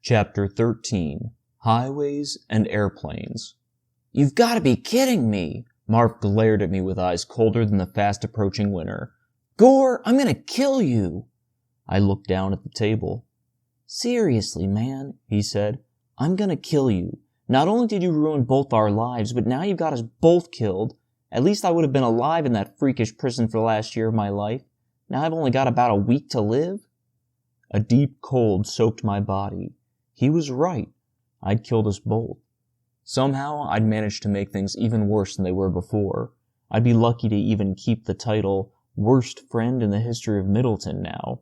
Chapter 13, Highways and Airplanes. "You've got to be kidding me!" Marv glared at me with eyes colder than the fast-approaching winter. "Gore, I'm gonna kill you!" I looked down at the table. "Seriously, man," he said, "I'm gonna kill you. Not only did you ruin both our lives, but now you've got us both killed. At least I would have been alive in that freakish prison for the last year of my life. Now I've only got about a week to live." A deep cold soaked my body. He was right. I'd killed us both. Somehow, I'd managed to make things even worse than they were before. I'd be lucky to even keep the title, Worst Friend in the History of Middleton now.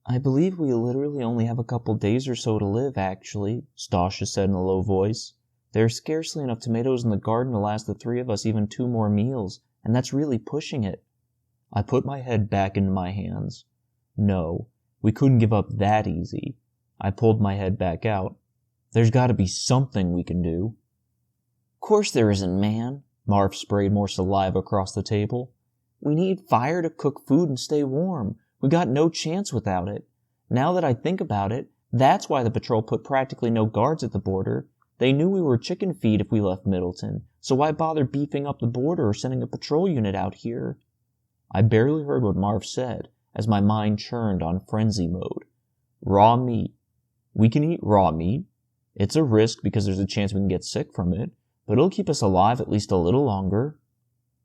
"I believe we literally only have a couple days or so to live, actually," Stasha said in a low voice. "There are scarcely enough tomatoes in the garden to last the three of us even 2 more meals, and that's really pushing it." I put my head back into my hands. No, we couldn't give up that easy. I pulled my head back out. "There's got to be something we can do." "Course there isn't, man." Marv sprayed more saliva across the table. "We need fire to cook food and stay warm. We got no chance without it. Now that I think about it, that's why the patrol put practically no guards at the border. They knew we were chicken feed if we left Middleton, so why bother beefing up the border or sending a patrol unit out here?" I barely heard what Marv said, as my mind churned on frenzy mode. Raw meat. We can eat raw meat. It's a risk because there's a chance we can get sick from it, but it'll keep us alive at least a little longer.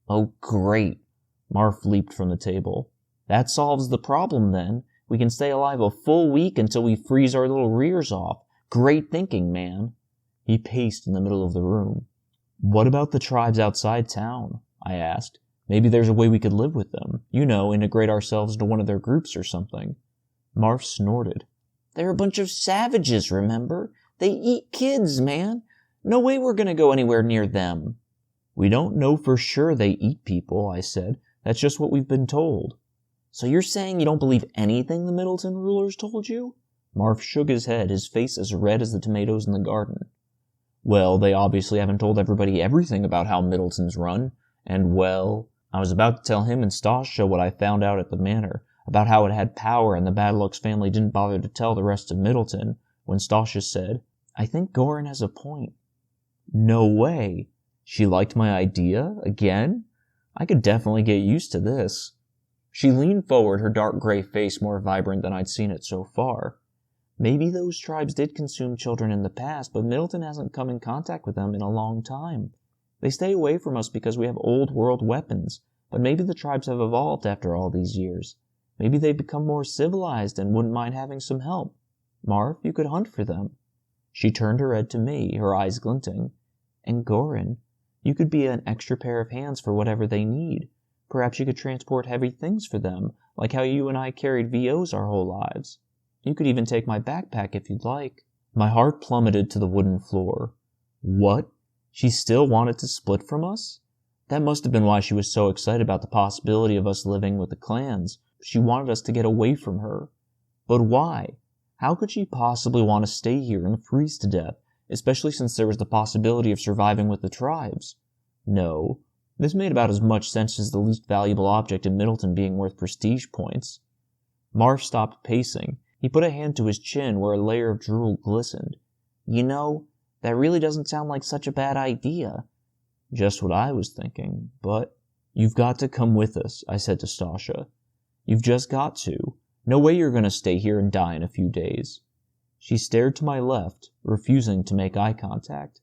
"Oh, great." Marv leaped from the table. "That solves the problem, then. We can stay alive a full week until we freeze our little rears off. Great thinking, man." He paced in the middle of the room. "What about the tribes outside town?" I asked. "Maybe there's a way we could live with them. You know, integrate ourselves into one of their groups or something." Marv snorted. "They're a bunch of savages, remember? They eat kids, man. No way we're gonna go anywhere near them." "We don't know for sure they eat people," I said. "That's just what we've been told." "So you're saying you don't believe anything the Middleton rulers told you?" Marv shook his head, his face as red as the tomatoes in the garden. "Well, they obviously haven't told everybody everything about how Middleton's run. And, well, I was about to tell him and Stasha what I found out at the manor, about how it had power and the Badalux family didn't bother to tell the rest of Middleton, when Stasha said, 'I think Goran has a point.'" No way. She liked my idea? Again? I could definitely get used to this. She leaned forward, her dark gray face more vibrant than I'd seen it so far. "Maybe those tribes did consume children in the past, but Middleton hasn't come in contact with them in a long time. They stay away from us because we have old world weapons, but maybe the tribes have evolved after all these years. Maybe they've become more civilized and wouldn't mind having some help. Marv, you could hunt for them." She turned her head to me, her eyes glinting. "And Goran, you could be an extra pair of hands for whatever they need. Perhaps you could transport heavy things for them, like how you and I carried VOs our whole lives. You could even take my backpack if you'd like." My heart plummeted to the wooden floor. What? She still wanted to split from us? That must have been why she was so excited about the possibility of us living with the clans. She wanted us to get away from her. But why? How could she possibly want to stay here and freeze to death, especially since there was the possibility of surviving with the tribes? No, this made about as much sense as the least valuable object in Middleton being worth prestige points. Marv stopped pacing. He put a hand to his chin where a layer of drool glistened. "You know, that really doesn't sound like such a bad idea." Just what I was thinking, but... "You've got to come with us," I said to Stasha. "You've just got to. No way you're going to stay here and die in a few days." She stared to my left, refusing to make eye contact.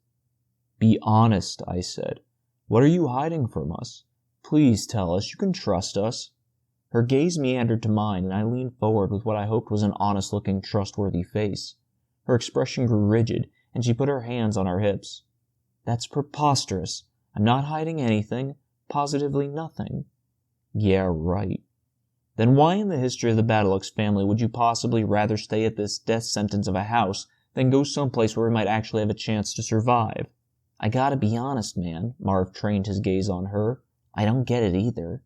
"Be honest," I said. "What are you hiding from us? Please tell us. You can trust us." Her gaze meandered to mine, and I leaned forward with what I hoped was an honest-looking, trustworthy face. Her expression grew rigid, and she put her hands on her hips. "That's preposterous. I'm not hiding anything. Positively nothing." "Yeah, right. Then why in the history of the Badalux family would you possibly rather stay at this death sentence of a house than go someplace where we might actually have a chance to survive?" "I gotta be honest, man." Marv trained his gaze on her. "I don't get it either."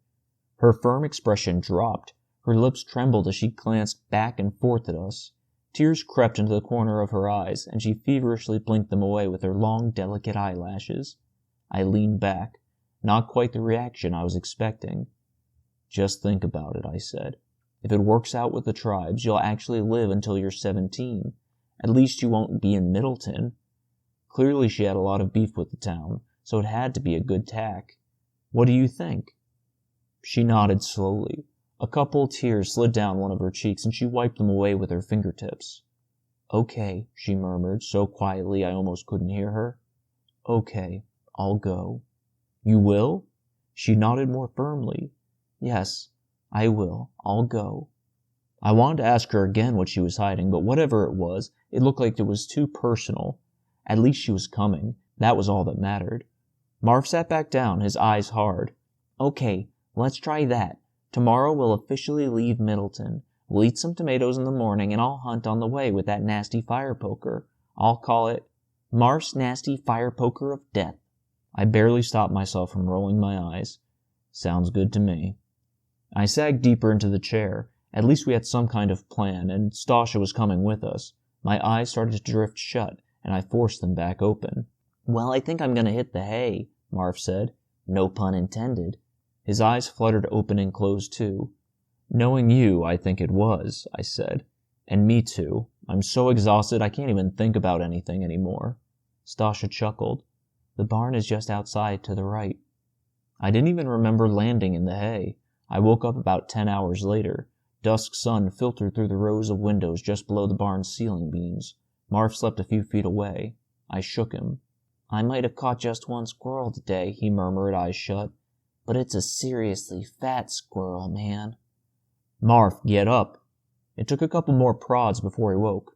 Her firm expression dropped. Her lips trembled as she glanced back and forth at us. Tears crept into the corner of her eyes, and she feverishly blinked them away with her long, delicate eyelashes. I leaned back. Not quite the reaction I was expecting. "Just think about it," I said. "If it works out with the tribes, you'll actually live until you're 17. At least you won't be in Middleton. Clearly she had a lot of beef with the town, so it had to be a good tack. What do you think? She nodded slowly. A couple tears slid down one of her cheeks, and she wiped them away with her fingertips. Okay, she murmured, so quietly I almost couldn't hear her. Okay, I'll go. You will? She nodded more firmly. Yes, I will. I'll go. I wanted to ask her again what she was hiding, but whatever it was, it looked like it was too personal. At least she was coming. That was all that mattered. Marv sat back down, his eyes hard. Okay, let's try that. Tomorrow we'll officially leave Middleton. We'll eat some tomatoes in the morning, and I'll hunt on the way with that nasty fire poker. I'll call it Marv's Nasty Fire Poker of Death. I barely stopped myself from rolling my eyes. Sounds good to me. I sagged deeper into the chair. At least we had some kind of plan, and Stasha was coming with us. My eyes started to drift shut, and I forced them back open. Well, I think I'm going to hit the hay, Marv said. No pun intended. His eyes fluttered open and closed too. Knowing you, I think it was, I said. And me too. I'm so exhausted I can't even think about anything anymore. Stasha chuckled. The barn is just outside to the right. I didn't even remember landing in the hay. I woke up about 10 hours later. Dusk sun filtered through the rows of windows just below the barn's ceiling beams. Marv slept a few feet away. I shook him. I might have caught just one squirrel today, he murmured, eyes shut. But it's a seriously fat squirrel, man. Marv, get up. It took a couple more prods before he woke.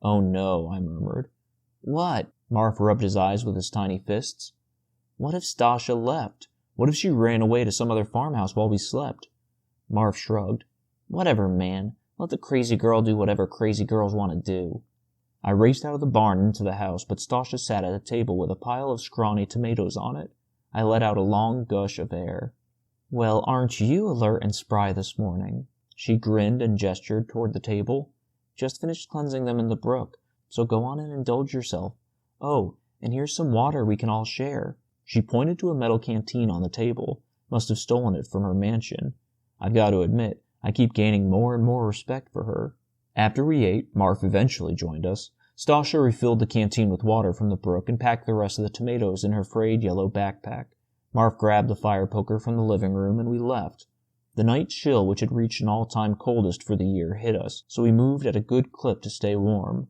Oh no, I murmured. What? Marv rubbed his eyes with his tiny fists. What if Stasha left? What if she ran away to some other farmhouse while we slept? Marv shrugged. Whatever, man. Let the crazy girl do whatever crazy girls want to do. I raced out of the barn into the house, but Stasha sat at a table with a pile of scrawny tomatoes on it. I let out a long gush of air. Well, aren't you alert and spry this morning? She grinned and gestured toward the table. Just finished cleansing them in the brook, so go on and indulge yourself. Oh, and here's some water we can all share. She pointed to a metal canteen on the table. Must have stolen it from her mansion. I've got to admit, I keep gaining more and more respect for her. After we ate, Marv eventually joined us. Stasha refilled the canteen with water from the brook and packed the rest of the tomatoes in her frayed yellow backpack. Marv grabbed the fire poker from the living room and we left. The night chill, which had reached an all-time coldest for the year, hit us, so we moved at a good clip to stay warm.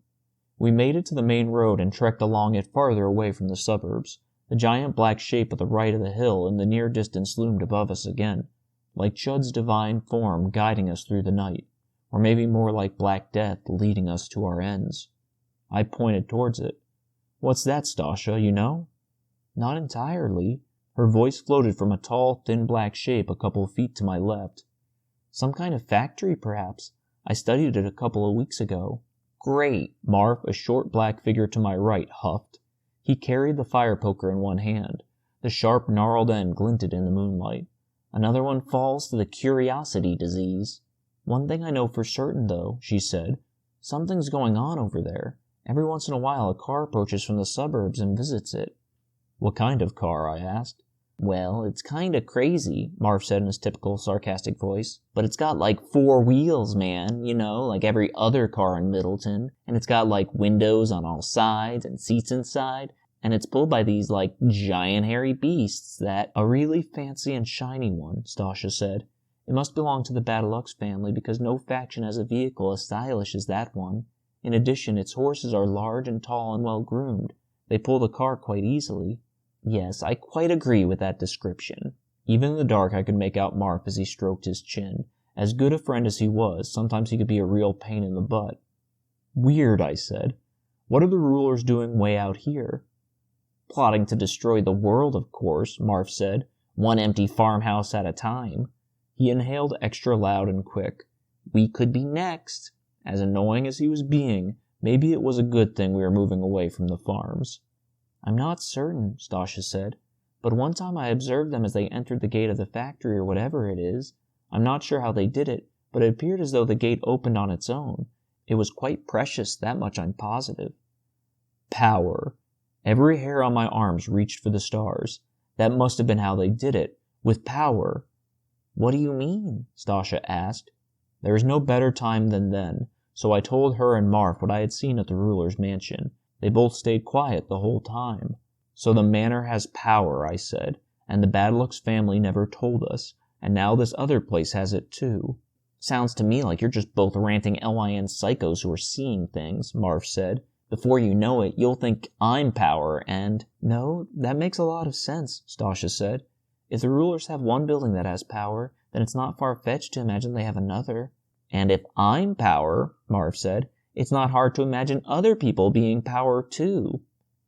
We made it to the main road and trekked along it farther away from the suburbs. The giant black shape at the right of the hill in the near distance loomed above us again, like Chud's divine form guiding us through the night, or maybe more like Black Death leading us to our ends. I pointed towards it. What's that, Stasha, you know? Not entirely. Her voice floated from a tall, thin black shape a couple of feet to my left. Some kind of factory, perhaps. I studied it a couple of weeks ago. Great! Marv, a short black figure to my right, huffed. He carried the fire poker in one hand. The sharp, gnarled end glinted in the moonlight. Another one falls to the curiosity disease. One thing I know for certain, though, she said. Something's going on over there. Every once in a while a car approaches from the suburbs and visits it. What kind of car? I asked. Well, it's kinda crazy, Marv said in his typical sarcastic voice. But it's got like 4 wheels, man, you know, like every other car in Middleton. And it's got like windows on all sides and seats inside. And it's pulled by these like giant hairy beasts that... A really fancy and shiny one, Stasha said. It must belong to the Battlelux family because no faction has a vehicle as stylish as that one. In addition, its horses are large and tall and well groomed. They pull the car quite easily. Yes, I quite agree with that description. Even in the dark I could make out Marv as he stroked his chin. As good a friend as he was, sometimes he could be a real pain in the butt. Weird, I said. What are the rulers doing way out here? Plotting to destroy the world, of course, Marv said. One empty farmhouse at a time. He inhaled extra loud and quick. We could be next. As annoying as he was being, maybe it was a good thing we were moving away from the farms. I'm not certain, Stasha said, but one time I observed them as they entered the gate of the factory or whatever it is. I'm not sure how they did it, but it appeared as though the gate opened on its own. It was quite precious, that much I'm positive. Power. Every hair on my arms reached for the stars. That must have been how they did it, with power. What do you mean? Stasha asked. There is no better time than then. so I told her and Marf what I had seen at the ruler's mansion. They both stayed quiet the whole time. So the manor has power, I said, and the Badalux family never told us, and now this other place has it too. Sounds to me like you're just both ranting LIN psychos who are seeing things, Marv said. Before you know it, you'll think I'm power and... No, that makes a lot of sense, Stasha said. If the rulers have one building that has power, then it's not far-fetched to imagine they have another. And if I'm power, Marv said, it's not hard to imagine other people being power too.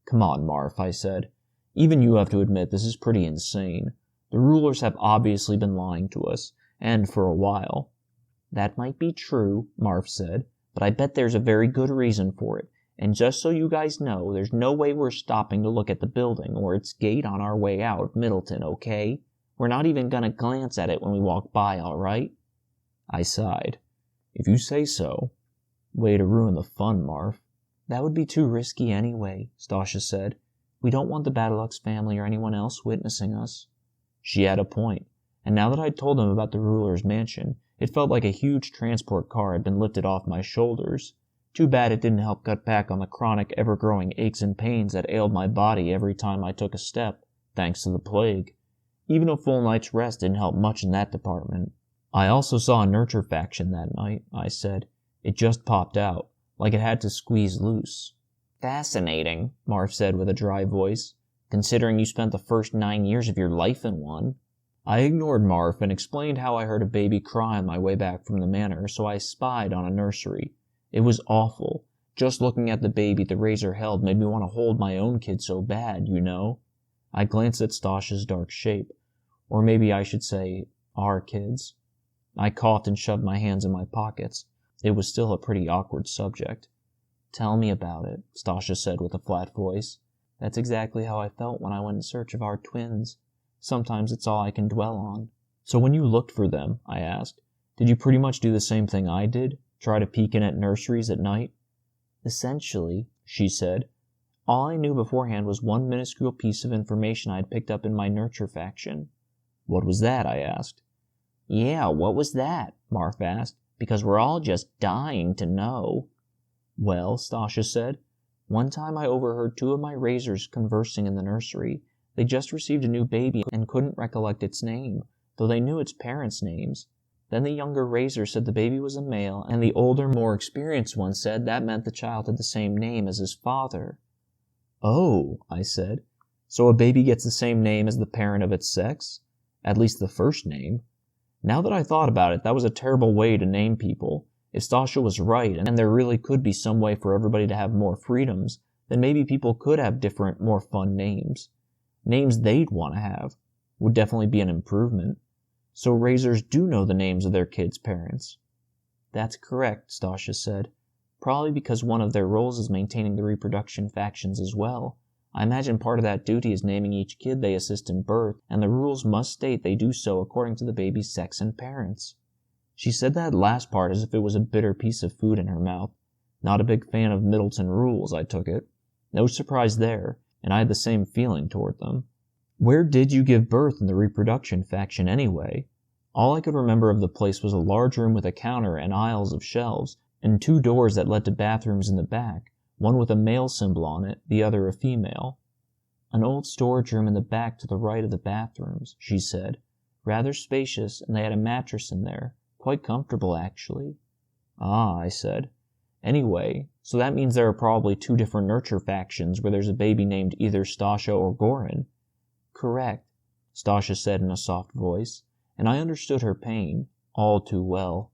Come on, Marv, I said. Even you have to admit this is pretty insane. The rulers have obviously been lying to us, and for a while. That might be true, Marv said, but I bet there's a very good reason for it. And just so you guys know, there's no way we're stopping to look at the building or its gate on our way out of Middleton, okay? We're not even gonna glance at it when we walk by, alright? I sighed. If you say so. Way to ruin the fun, Marv. That would be too risky anyway, Stasha said. We don't want the Badalux family or anyone else witnessing us. She had a point, and now that I'd told them about the ruler's mansion, it felt like a huge transport car had been lifted off my shoulders. Too bad it didn't help cut back on the chronic, ever-growing aches and pains that ailed my body every time I took a step, thanks to the plague. Even a full night's rest didn't help much in that department. I also saw a nurture faction that night, I said. It just popped out, like it had to squeeze loose. Fascinating, Marv said with a dry voice, considering you spent the first 9 years of your life in one. I ignored Marv and explained how I heard a baby cry on my way back from the manor, so I spied on a nursery. It was awful. Just looking at the baby the Razor held made me want to hold my own kid so bad, you know? I glanced at Stasha's dark shape. Or maybe I should say, our kids. I coughed and shoved my hands in my pockets. It was still a pretty awkward subject. Tell me about it, Stasha said with a flat voice. That's exactly how I felt when I went in search of our twins. Sometimes it's all I can dwell on. So when you looked for them, I asked, did you pretty much do the same thing I did? Try to peek in at nurseries at night? Essentially, she said. All I knew beforehand was one minuscule piece of information I had picked up in my nurture faction. What was that? I asked. Yeah, what was that? Marv asked, because we're all just dying to know. Well, Stasha said, one time I overheard 2 of my Razors conversing in the nursery. They just received a new baby and couldn't recollect its name, though they knew its parents' names. Then the younger Razor said the baby was a male, and the older, more experienced one said that meant the child had the same name as his father. Oh, I said, so a baby gets the same name as the parent of its sex? At least the first name. Now that I thought about it, that was a terrible way to name people. If Stasha was right, and there really could be some way for everybody to have more freedoms, then maybe people could have different, more fun names. Names they'd want to have. Would definitely be an improvement. So Razors do know the names of their kids' parents. That's correct, Stasha said. Probably because one of their roles is maintaining the reproduction factions as well. I imagine part of that duty is naming each kid they assist in birth, and the rules must state they do so according to the baby's sex and parents. She said that last part as if it was a bitter piece of food in her mouth. Not a big fan of Middleton rules, I took it. No surprise there, and I had the same feeling toward them. Where did you give birth in the reproduction faction anyway? All I could remember of the place was a large room with a counter and aisles of shelves, and 2 doors that led to bathrooms in the back, one with a male symbol on it, the other a female. An old storage room in the back to the right of the bathrooms, she said. Rather spacious, and they had a mattress in there. Quite comfortable, actually. Ah, I said. Anyway, so that means there are probably 2 different nurture factions where there's a baby named either Stasha or Goran. Correct, Stasha said in a soft voice, and I understood her pain, all too well.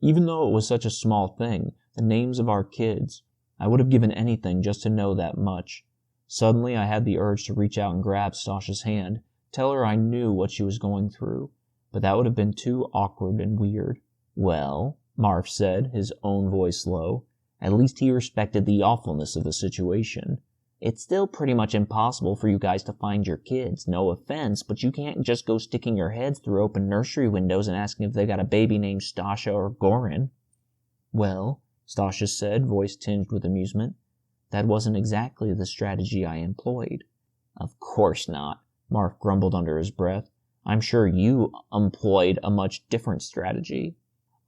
Even though it was such a small thing, the names of our kids, I would have given anything just to know that much. Suddenly I had the urge to reach out and grab Stasha's hand, tell her I knew what she was going through, but that would have been too awkward and weird. Well, Marv said, his own voice low, at least he respected the awfulness of the situation. It's still pretty much impossible for you guys to find your kids, no offense, but you can't just go sticking your heads through open nursery windows and asking if they got a baby named Stasha or Goran. Well, Stasha said, voice tinged with amusement, that wasn't exactly the strategy I employed. Of course not, Marv grumbled under his breath. I'm sure you employed a much different strategy.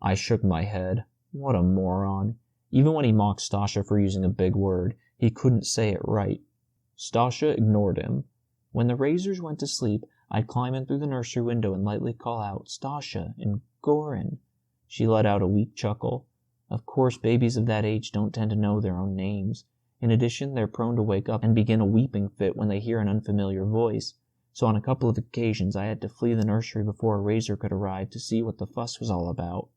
I shook my head. What a moron. Even when he mocked Stasha for using a big word, he couldn't say it right. Stasha ignored him. When the Razors went to sleep, I'd climb in through the nursery window and lightly call out, "Stasha," and "Goran." She let out a weak chuckle. Of course, babies of that age don't tend to know their own names. In addition, they're prone to wake up and begin a weeping fit when they hear an unfamiliar voice. So on a couple of occasions I had to flee the nursery before a Razor could arrive to see what the fuss was all about.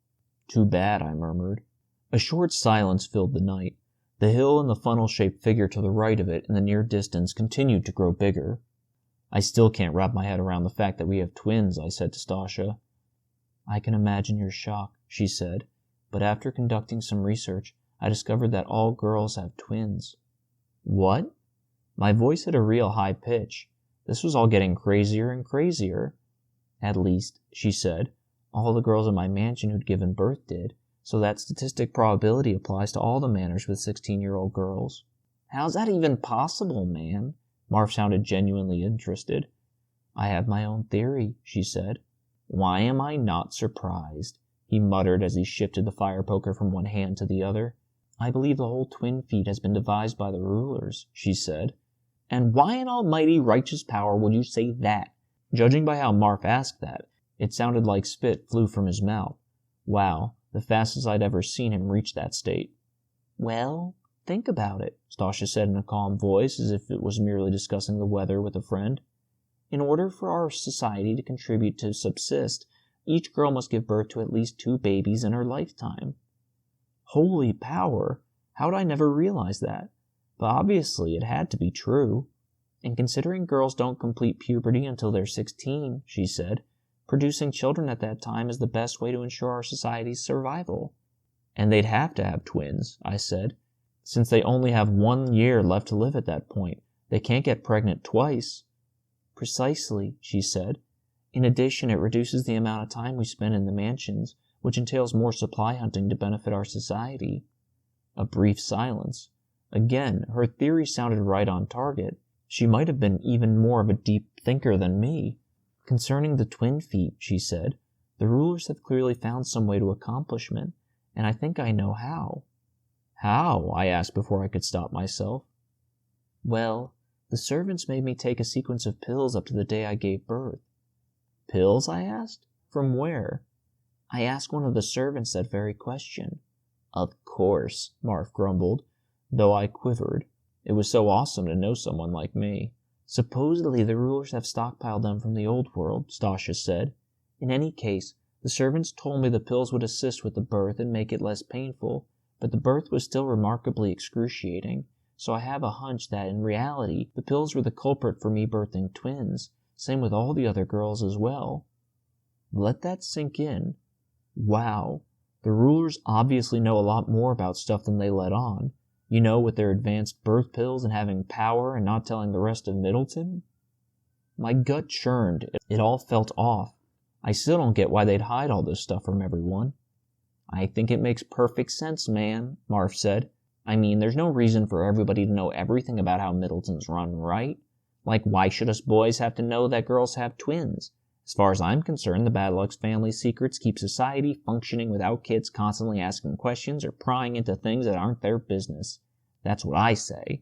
"Too bad," I murmured. A short silence filled the night. The hill and the funnel-shaped figure to the right of it in the near distance continued to grow bigger. "I still can't wrap my head around the fact that we have twins," I said to Stasha. "I can imagine your shock," she said, "but after conducting some research, I discovered that all girls have twins." "What?" My voice had a real high pitch. This was all getting crazier and crazier. "At least," she said, "all the girls in my mansion who'd given birth did, so that statistic probability applies to all the manors with 16-year-old girls." "How's that even possible, man?" Marv sounded genuinely interested. "I have my own theory," she said. "Why am I not surprised?" he muttered as he shifted the fire poker from one hand to the other. "I believe the whole twin feat has been devised by the rulers," she said. "And why in almighty righteous power would you say that?" Judging by how Marv asked that, it sounded like spit flew from his mouth. Wow, the fastest I'd ever seen him reach that state. "Well, think about it," Stasha said in a calm voice, as if it was merely discussing the weather with a friend. "In order for our society to contribute to subsist, each girl must give birth to at least 2 babies in her lifetime." Holy power! How'd I never realize that? But obviously it had to be true. "And considering girls don't complete puberty until they're 16, she said, "producing children at that time is the best way to ensure our society's survival." "And they'd have to have twins," I said, "since they only have 1 year left to live at that point. They can't get pregnant twice." "Precisely," she said. "In addition, it reduces the amount of time we spend in the mansions, which entails more supply hunting to benefit our society." A brief silence. Again, her theory sounded right on target. She might have been even more of a deep thinker than me. "Concerning the twin feat," she said, "the rulers have clearly found some way to accomplishment, and I think I know how." "How?" I asked before I could stop myself. "Well, the servants made me take a sequence of pills up to the day I gave birth." "Pills?" I asked. "From where?" "I asked one of the servants that very question." "Of course," Marv grumbled, though I quivered. It was so awesome to know someone like me. "Supposedly the rulers have stockpiled them from the old world," Stasha said. "In any case, the servants told me the pills would assist with the birth and make it less painful, but the birth was still remarkably excruciating, so I have a hunch that, in reality, the pills were the culprit for me birthing twins, same with all the other girls as well." Let that sink in. Wow, the rulers obviously know a lot more about stuff than they let on. You know, with their advanced birth pills and having power and not telling the rest of Middleton? My gut churned. It all felt off. I still don't get why they'd hide all this stuff from everyone. "I think it makes perfect sense, man," Marv said. "I mean, there's no reason for everybody to know everything about how Middleton's run, right? Like, why should us boys have to know that girls have twins? As far as I'm concerned, the Bad Luck's family secrets keep society functioning without kids constantly asking questions or prying into things that aren't their business. That's what I say."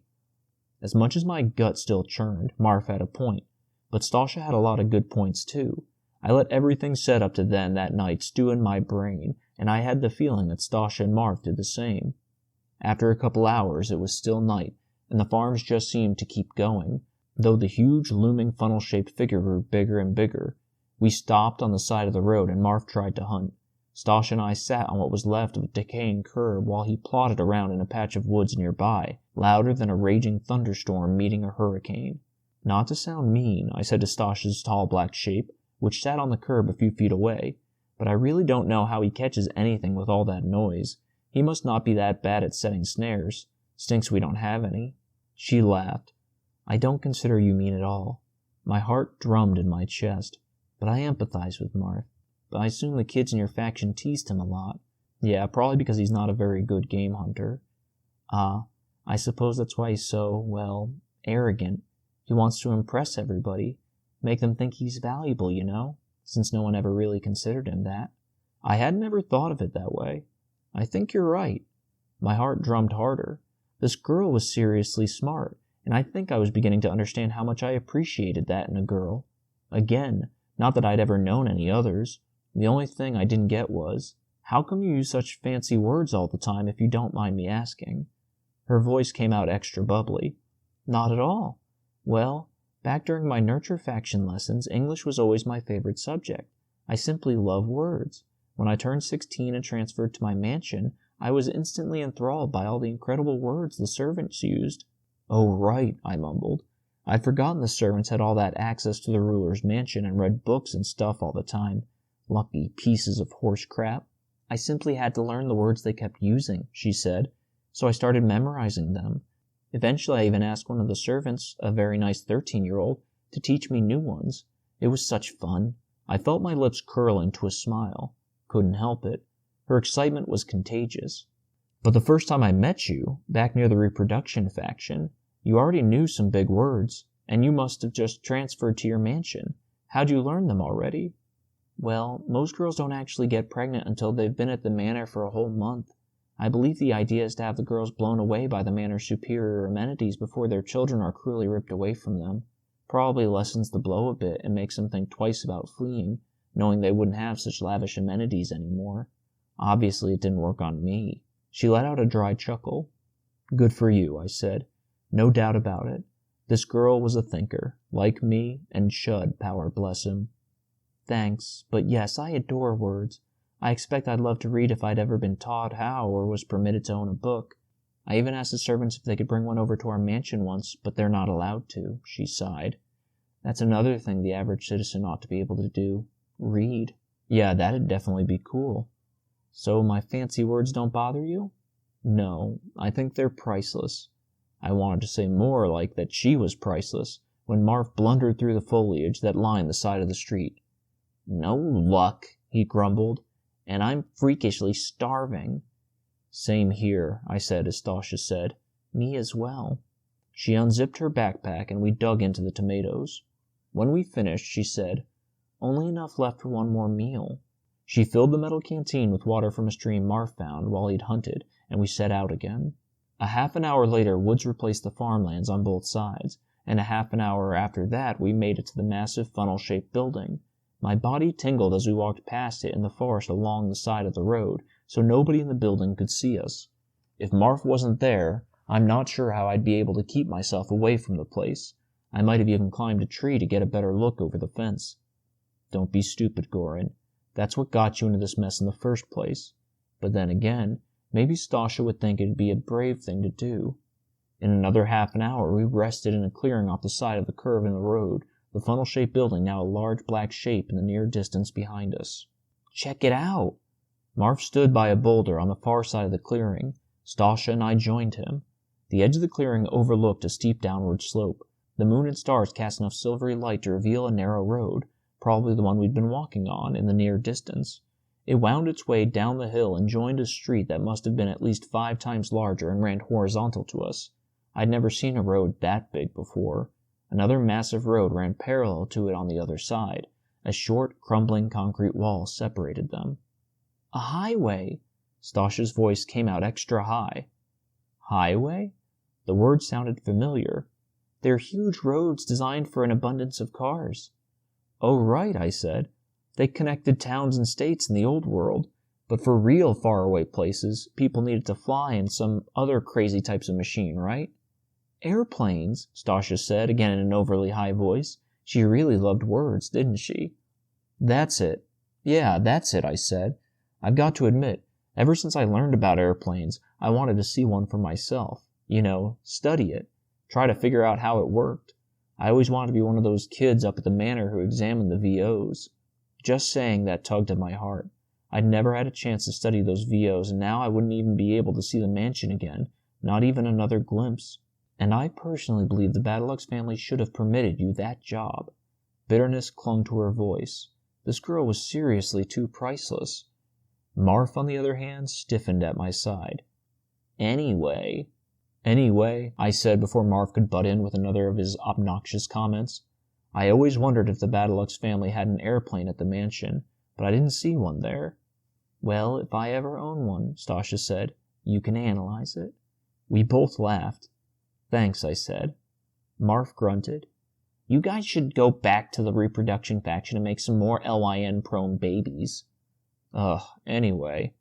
As much as my gut still churned, Marv had a point, but Stasha had a lot of good points too. I let everything said up to then that night stew in my brain, and I had the feeling that Stasha and Marv did the same. After a couple hours, it was still night, and the farms just seemed to keep going, though the huge looming funnel-shaped figure grew bigger and bigger. We stopped on the side of the road and Marv tried to hunt. Stasha and I sat on what was left of a decaying curb while he plodded around in a patch of woods nearby, louder than a raging thunderstorm meeting a hurricane. Not to sound mean, I said to Stasha's tall black shape, which sat on the curb a few feet away, but I really don't know how he catches anything with all that noise. He must not be that bad at setting snares. Stinks we don't have any. She laughed. "I don't consider you mean at all." My heart drummed in my chest. But I empathize with Marv. But I assume the kids in your faction teased him a lot. Yeah, probably because he's not a very good game hunter. I suppose that's why he's so, well, arrogant. He wants to impress everybody. Make them think he's valuable, you know? Since no one ever really considered him that. I hadn't ever thought of it that way. I think you're right. My heart drummed harder. This girl was seriously smart, and I think I was beginning to understand how much I appreciated that in a girl. Again, not that I'd ever known any others. The only thing I didn't get was, how come you use such fancy words all the time if you don't mind me asking? Her voice came out extra bubbly. Not at all. Well, back during my nurture faction lessons, English was always my favorite subject. I simply love words. When I turned 16 and transferred to my mansion, I was instantly enthralled by all the incredible words the servants used. Oh, right, I mumbled. I'd forgotten the servants had all that access to the ruler's mansion and read books and stuff all the time. Lucky pieces of horse crap. I simply had to learn the words they kept using, she said, so I started memorizing them. Eventually I even asked one of the servants, a very nice 13-year-old, to teach me new ones. It was such fun. I felt my lips curl into a smile. Couldn't help it. Her excitement was contagious. But the first time I met you, back near the reproduction faction, you already knew some big words, and you must have just transferred to your mansion. How'd you learn them already? Well, most girls don't actually get pregnant until they've been at the manor for a whole month. I believe the idea is to have the girls blown away by the manor's superior amenities before their children are cruelly ripped away from them. Probably lessens the blow a bit and makes them think twice about fleeing, knowing they wouldn't have such lavish amenities anymore. Obviously, it didn't work on me. She let out a dry chuckle. Good for you, I said. No doubt about it. This girl was a thinker, like me, and should, power bless him. Thanks, but yes, I adore words. I expect I'd love to read if I'd ever been taught how or was permitted to own a book. I even asked the servants if they could bring one over to our mansion once, but they're not allowed to, she sighed. That's another thing the average citizen ought to be able to do. Read. Yeah, that'd definitely be cool. So my fancy words don't bother you? No, I think they're priceless. I wanted to say more, like that she was priceless, when Marv blundered through the foliage that lined the side of the street. No luck, he grumbled, and I'm freakishly starving. Same here, I said as Stasha said. Me as well. She unzipped her backpack and we dug into the tomatoes. When we finished, she said, Only enough left for one more meal. She filled the metal canteen with water from a stream Marv found while he'd hunted, and we set out again. A half an hour later, woods replaced the farmlands on both sides, and a half an hour after that we made it to the massive funnel-shaped building. My body tingled as we walked past it in the forest along the side of the road, so nobody in the building could see us. If Marv wasn't there, I'm not sure how I'd be able to keep myself away from the place. I might have even climbed a tree to get a better look over the fence. Don't be stupid, Goran. That's what got you into this mess in the first place. But then again, maybe Stasha would think it'd be a brave thing to do. In another half an hour, we rested in a clearing off the side of the curve in the road, the funnel-shaped building now a large black shape in the near distance behind us. Check it out! Marv stood by a boulder on the far side of the clearing. Stasha and I joined him. The edge of the clearing overlooked a steep downward slope. The moon and stars cast enough silvery light to reveal a narrow road, probably the one we'd been walking on, in the near distance. It wound its way down the hill and joined a street that must have been at least 5 times larger and ran horizontal to us. I'd never seen a road that big before. Another massive road ran parallel to it on the other side. A short, crumbling concrete wall separated them. A highway! Stasha's voice came out extra high. Highway? The word sounded familiar. They're huge roads designed for an abundance of cars. Oh, right, I said. They connected towns and states in the old world, but for real faraway places, people needed to fly in some other crazy types of machine, right? Airplanes, Stasha said, again in an overly high voice. She really loved words, didn't she? That's it. Yeah, that's it, I said. I've got to admit, ever since I learned about airplanes, I wanted to see one for myself. You know, study it. Try to figure out how it worked. I always wanted to be one of those kids up at the manor who examined the VOs. Just saying that tugged at my heart. I'd never had a chance to study those VOs, and now I wouldn't even be able to see the mansion again, not even another glimpse. And I personally believe the Badalux family should have permitted you that job. Bitterness clung to her voice. This girl was seriously too priceless. Marv, on the other hand, stiffened at my side. Anyway, I said before Marv could butt in with another of his obnoxious comments. I always wondered if the Badalux family had an airplane at the mansion, but I didn't see one there. Well, if I ever own one, Stasha said, you can analyze it. We both laughed. Thanks, I said. Marv grunted. You guys should go back to the reproduction faction and make some more LYN-prone babies. Anyway.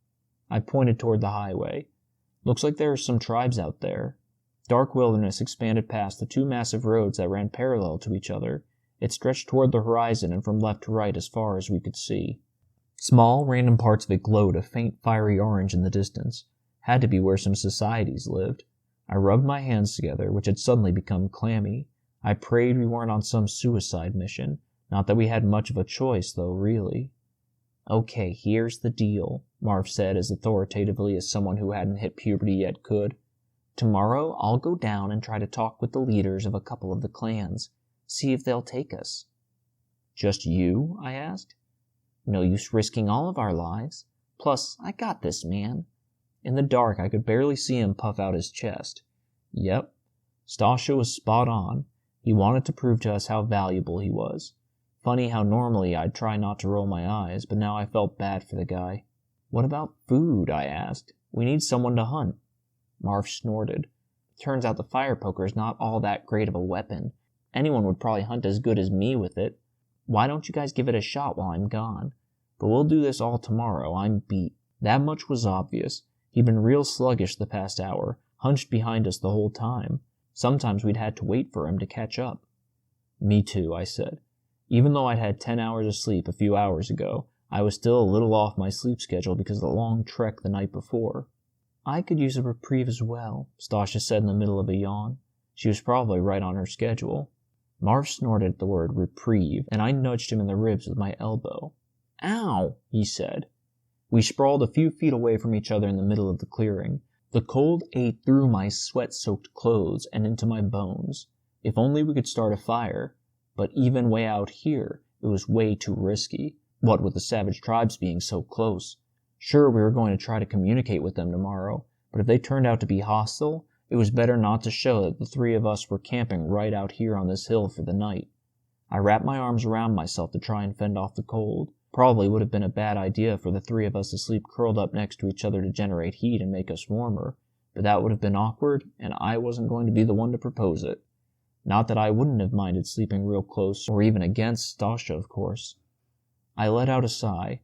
I pointed toward the highway. Looks like there are some tribes out there. Dark wilderness expanded past the two massive roads that ran parallel to each other. It stretched toward the horizon and from left to right as far as we could see. Small, random parts of it glowed a faint fiery orange in the distance. Had to be where some societies lived. I rubbed my hands together, which had suddenly become clammy. I prayed we weren't on some suicide mission. Not that we had much of a choice, though, really. Okay, here's the deal, Marv said as authoritatively as someone who hadn't hit puberty yet could. Tomorrow I'll go down and try to talk with the leaders of a couple of the clans. See if they'll take us. Just you? I asked. No use risking all of our lives. Plus, I got this, man. In the dark, I could barely see him puff out his chest. Yep. Stasha was spot on. He wanted to prove to us how valuable he was. Funny how normally I'd try not to roll my eyes, but now I felt bad for the guy. What about food? I asked. We need someone to hunt. Marv snorted. Turns out the fire poker is not all that great of a weapon. Anyone would probably hunt as good as me with it. Why don't you guys give it a shot while I'm gone? But we'll do this all tomorrow. I'm beat. That much was obvious. He'd been real sluggish the past hour, hunched behind us the whole time. Sometimes we'd had to wait for him to catch up. Me too, I said. Even though I'd had 10 hours of sleep a few hours ago, I was still a little off my sleep schedule because of the long trek the night before. I could use a reprieve as well, Stasha said in the middle of a yawn. She was probably right on her schedule. Marv snorted at the word reprieve, and I nudged him in the ribs with my elbow. Ow, he said. We sprawled a few feet away from each other in the middle of the clearing. The cold ate through my sweat-soaked clothes and into my bones. If only we could start a fire. But even way out here, it was way too risky. What with the savage tribes being so close. Sure, we were going to try to communicate with them tomorrow, but if they turned out to be hostile, it was better not to show that the three of us were camping right out here on this hill for the night. I wrapped my arms around myself to try and fend off the cold. Probably would have been a bad idea for the three of us to sleep curled up next to each other to generate heat and make us warmer, but that would have been awkward, and I wasn't going to be the one to propose it. Not that I wouldn't have minded sleeping real close, or even against Stasha, of course. I let out a sigh.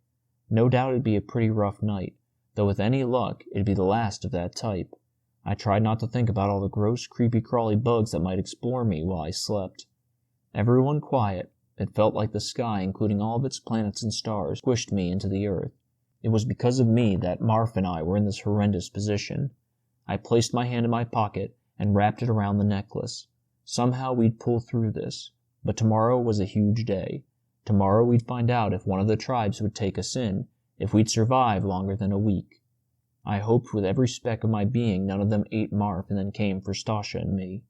No doubt it'd be a pretty rough night, though with any luck, it'd be the last of that type. I tried not to think about all the gross, creepy-crawly bugs that might explore me while I slept. Everyone quiet. It felt like the sky, including all of its planets and stars, squished me into the earth. It was because of me that Marv and I were in this horrendous position. I placed my hand in my pocket and wrapped it around the necklace. Somehow we'd pull through this, but tomorrow was a huge day. Tomorrow we'd find out if one of the tribes would take us in, if we'd survive longer than a week. I hoped with every speck of my being none of them ate Marv and then came for Stasha and me.